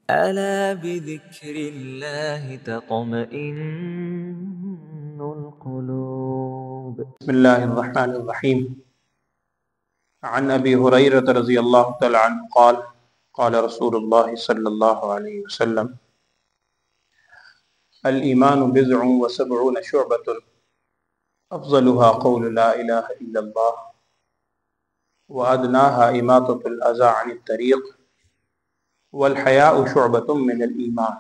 ألا بذكر الله تطمئن القلوب. بسم الله الرحمن الرحيم. عن أبي هريرة رضي الله تعالى عنه قال قال رسول الله صلى الله عليه وسلم الإيمان بضع وسبعون شعبة أفضلها قول لا إله إلا الله وأدناها إماطة الأذى عن الطريق والحياء شعبة من الإيمان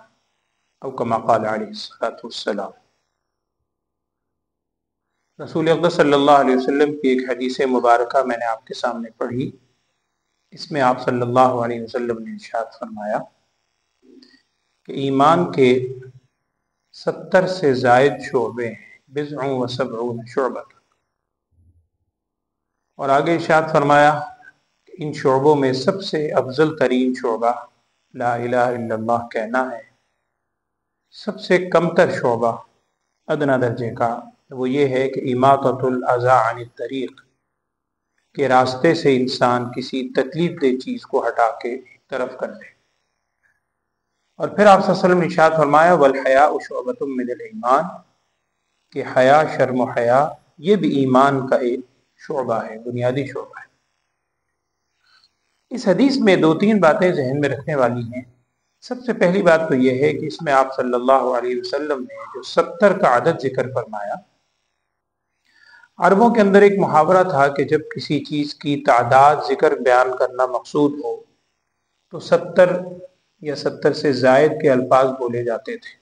أو كما قال عليه الصلاة والسلام۔ رسول اقدس صلی اللہ علیہ وسلم کی ایک حدیث مبارکہ میں نے آپ کے سامنے پڑھی۔ اس میں آپ صلی اللہ علیہ وسلم نے ارشاد فرمایا کہ ایمان کے 70 سے زائد شعبے ہیں، بضع و سبعون شعبۃ، اور آگے ارشاد فرمایا کہ ان شعبوں میں سب سے افضل ترین شعبہ لا الہ الا اللہ کہنا ہے، سب سے کمتر شعبہ ادنا درجے کا وہ یہ ہے کہ اماطۃ الاذی عن الطریق، کہ راستے سے انسان کسی تکلیف دہ چیز کو ہٹا کے ایک طرف کر دے۔ اور پھر آپ صلی اللہ علیہ وسلم نے ارشاد فرمایا والحیاء شعبۃ من الایمان، کہ حیا، شرم و حیا یہ بھی ایمان کا ایک شعبہ ہے، بنیادی شعبہ ہے۔ اس حدیث میں 2-3 باتیں ذہن میں رکھنے والی ہیں۔ سب سے پہلی بات تو یہ ہے کہ اس میں آپ صلی اللہ علیہ وسلم نے جو 70 کا عدد ذکر فرمایا، عربوں کے اندر ایک محاورہ تھا کہ جب کسی چیز کی تعداد ذکر بیان کرنا مقصود ہو تو 70 یا 70 سے زائد کے الفاظ بولے جاتے تھے۔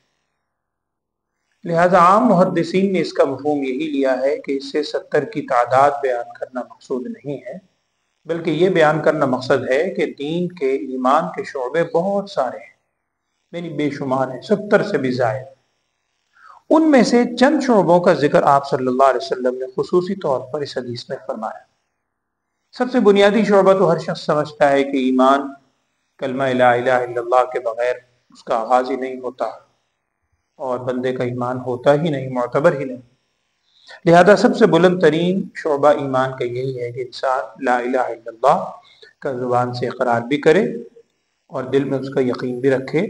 لہذا عام محدثین نے اس کا مفہوم یہی لیا ہے کہ اس سے 70 کی تعداد بیان کرنا مقصود نہیں ہے، بلکہ یہ بیان کرنا مقصد ہے کہ دین کے، ایمان کے شعبے بہت سارے ہیں، یعنی بے شمار ہیں، 70 سے بھی زائد۔ ان میں سے چند شعبوں کا ذکر آپ صلی اللہ علیہ وسلم نے خصوصی طور پر اس حدیث میں فرمایا۔ سب سے بنیادی شعبہ تو ہر شخص سمجھتا ہے کہ ایمان، کلمہ لا الہ الا اللہ کے بغیر اس کا آغاز ہی نہیں ہوتا، اور بندے کا ایمان ہوتا ہی نہیں، معتبر ہی نہیں۔ لہذا سب سے بلند ترین شعبہ ایمان کا یہی ہے کہ انسان لا الہ الا اللہ کا زبان سے اقرار بھی کرے اور دل میں اس کا یقین بھی رکھے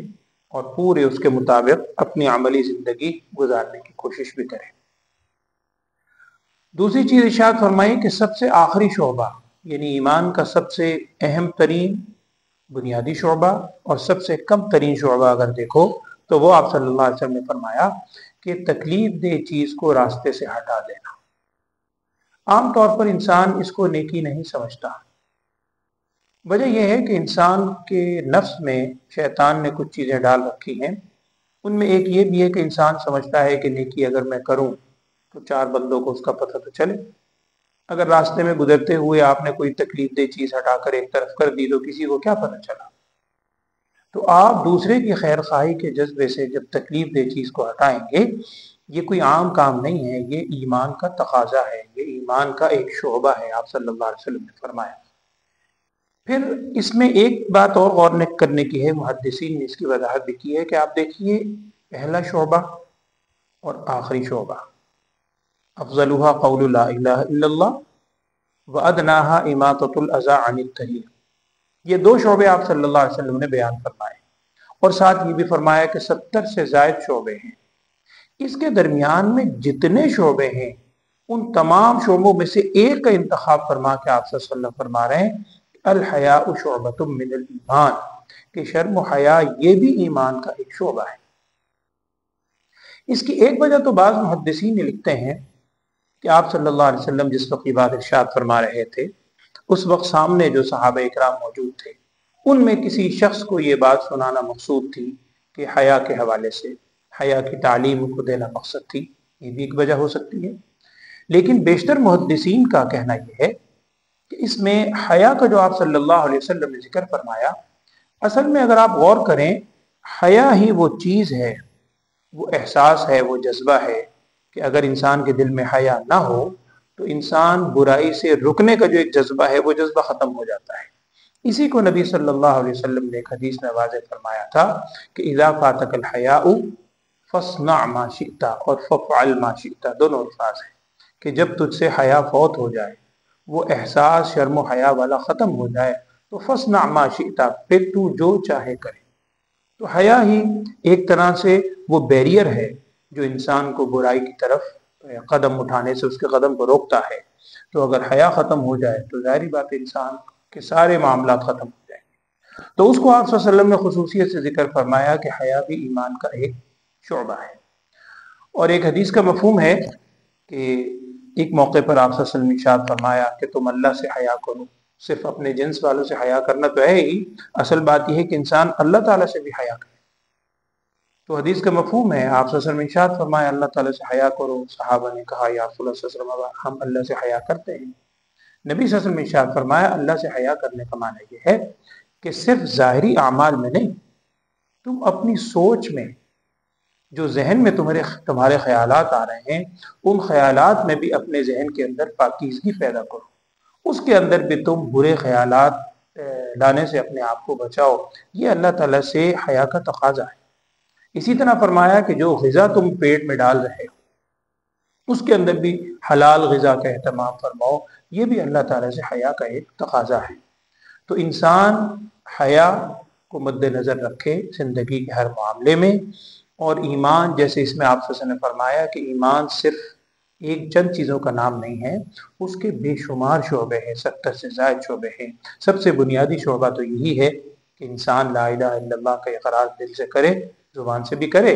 اور پورے اس کے مطابق اپنی عملی زندگی گزارنے کی کوشش بھی کرے۔ دوسری چیز ارشاد فرمائی کہ سب سے آخری شعبہ، یعنی ایمان کا سب سے اہم ترین بنیادی شعبہ اور سب سے کم ترین شعبہ اگر دیکھو تو وہ آپ صلی اللہ علیہ وسلم نے فرمایا کہ تکلیف دہ چیز کو راستے سے ہٹا دینا۔ عام طور پر انسان اس کو نیکی نہیں سمجھتا۔ وجہ یہ ہے کہ انسان کے نفس میں شیطان نے کچھ چیزیں ڈال رکھی ہیں۔ ان میں ایک یہ بھی ہے کہ انسان سمجھتا ہے کہ نیکی اگر میں کروں تو 4 بندوں کو اس کا پتہ تو چلے۔ اگر راستے میں گزرتے ہوئے آپ نے کوئی تکلیف دہ چیز ہٹا کر ایک طرف کر دی تو کسی کو کیا پتہ چلا؟ تو آپ دوسرے کی خیر خواہی کے جذبے سے جب تکلیف دہ چیز کو ہٹائیں گے، یہ کوئی عام کام نہیں ہے، یہ ایمان کا تقاضا ہے، یہ ایمان کا ایک شعبہ ہے، آپ صلی اللہ علیہ وسلم نے فرمایا۔ پھر اس میں ایک بات اور غور کرنے کی ہے، محدثین نے اس کی وضاحت بھی کی ہے کہ آپ دیکھیے پہلا شعبہ اور آخری شعبہ، افضلها قول لا الہ الا اللہ وادناها اماطۃ الاذی عن الطریق، یہ 2 شعبے آپ صلی اللہ علیہ وسلم نے بیان فرمائے، اور ساتھ یہ بھی فرمایا کہ 70 سے زائد شعبے ہیں۔ اس کے درمیان میں جتنے شعبے ہیں ان تمام شعبوں میں سے ایک کا انتخاب فرما کے آپ صلی اللہ علیہ وسلم فرما رہے ہیں الحیاء شعبۃ من الایمان، کہ شرم و حیا یہ بھی ایمان کا ایک شعبہ ہے۔ اس کی ایک وجہ تو بعض محدثین نے لکھتے ہیں کہ آپ صلی اللہ علیہ وسلم جس وقت یہ بات ارشاد فرما رہے تھے اس وقت سامنے جو صحابہ اکرام موجود تھے ان میں کسی شخص کو یہ بات سنانا مقصود تھی کہ حیا کے حوالے سے حیا کی تعلیم کو دینا مقصد تھی، یہ بھی ایک وجہ ہو سکتی ہے۔ لیکن بیشتر محدثین کا کہنا یہ ہے کہ اس میں حیا کا جو آپ صلی اللہ علیہ وسلم نے ذکر فرمایا، اصل میں اگر آپ غور کریں حیا ہی وہ چیز ہے، وہ احساس ہے، وہ جذبہ ہے کہ اگر انسان کے دل میں حیا نہ ہو تو انسان برائی سے رکنے کا جو ایک جذبہ ہے وہ جذبہ ختم ہو جاتا ہے۔ اسی کو نبی صلی اللہ علیہ وسلم نے ایک حدیث میں واضح فرمایا تھا کہ اذا فاتک الحیاء فاصنع ما شئت اور فافعل ما شئت، دونوں الفاظ ہیں کہ جب تجھ سے حیا فوت ہو جائے، وہ احساس شرم و حیا والا ختم ہو جائے تو فاصنع ما شئت، پھر تو جو چاہے کرے۔ تو حیا ہی ایک طرح سے وہ بیریئر ہے جو انسان کو برائی کی طرف قدم اٹھانے سے اس کے قدم کو روکتا ہے۔ تو اگر حیا ختم ہو جائے تو ظاہری بات ہے انسان کے سارے معاملات ختم ہو جائیں گے۔ تو اس کو آپ صلی اللہ علیہ وسلم نے خصوصیت سے ذکر فرمایا کہ حیا بھی ایمان کا ایک شعبہ ہے۔ اور ایک حدیث کا مفہوم ہے کہ ایک موقع پر آپ صلی اللہ علیہ وسلم نے ارشاد فرمایا کہ تم اللہ سے حیا کرو۔ صرف اپنے جنس والوں سے حیا کرنا تو ہے ہی، اصل بات یہ ہے کہ انسان اللہ تعالیٰ سے بھی حیا کرے۔ تو حدیث کا مفہوم ہے، آپ صلی اللہ علیہ وسلم نے ارشاد فرمایا اللہ تعالیٰ سے حیا کرو۔ صحابہ نے کہا یا رسول اللہ صلی اللہ علیہ وسلم ہم اللہ سے حیا کرتے ہیں۔ نبی صلی اللہ علیہ وسلم نے ارشاد فرمایا اللہ سے حیا کرنے کا معنی یہ ہے کہ صرف ظاہری اعمال میں نہیں، تم اپنی سوچ میں جو ذہن میں تمہارے خیالات آ رہے ہیں ان خیالات میں بھی اپنے ذہن کے اندر پاکیزگی پیدا کرو، اس کے اندر بھی تم برے خیالات لانے سے اپنے آپ کو بچاؤ۔ یہ اللہ تعالیٰ سے حیا کا تقاضا ہے۔ اسی طرح فرمایا کہ جو غذا تم پیٹ میں ڈال رہے ہو اس کے اندر بھی حلال غذا کا اہتمام فرماؤ، یہ بھی اللہ تعالیٰ سے حیا کا ایک تقاضا ہے۔ تو انسان حیا کو مد نظر رکھے زندگی کے ہر معاملے میں، اور ایمان جیسے اس میں آپ صلی اللہ علیہ وسلم نے فرمایا کہ ایمان صرف ایک چند چیزوں کا نام نہیں ہے، اس کے بے شمار شعبے ہیں، 70 سے زائد شعبے ہیں۔ سب سے بنیادی شعبہ تو یہی ہے کہ انسان لا الہ الا اللہ کا اقرار دل سے کرے، زبان سے بھی کرے،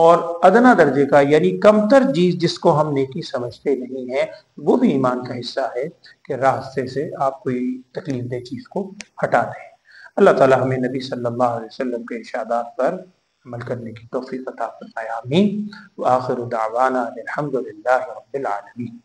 اور ادنا درجے کا یعنی کمتر چیز جس کو ہم نیکی سمجھتے نہیں ہیں وہ بھی ایمان کا حصہ ہے کہ راستے سے آپ کوئی تکلیف دہ چیز کو ہٹا دیں۔ اللہ تعالی ہمیں نبی صلی اللہ علیہ وسلم کے ارشادات پر عمل کرنے کی توفیق عطا فرمائے، آمین۔ وآخر دعوانا الحمد للہ رب العالمین۔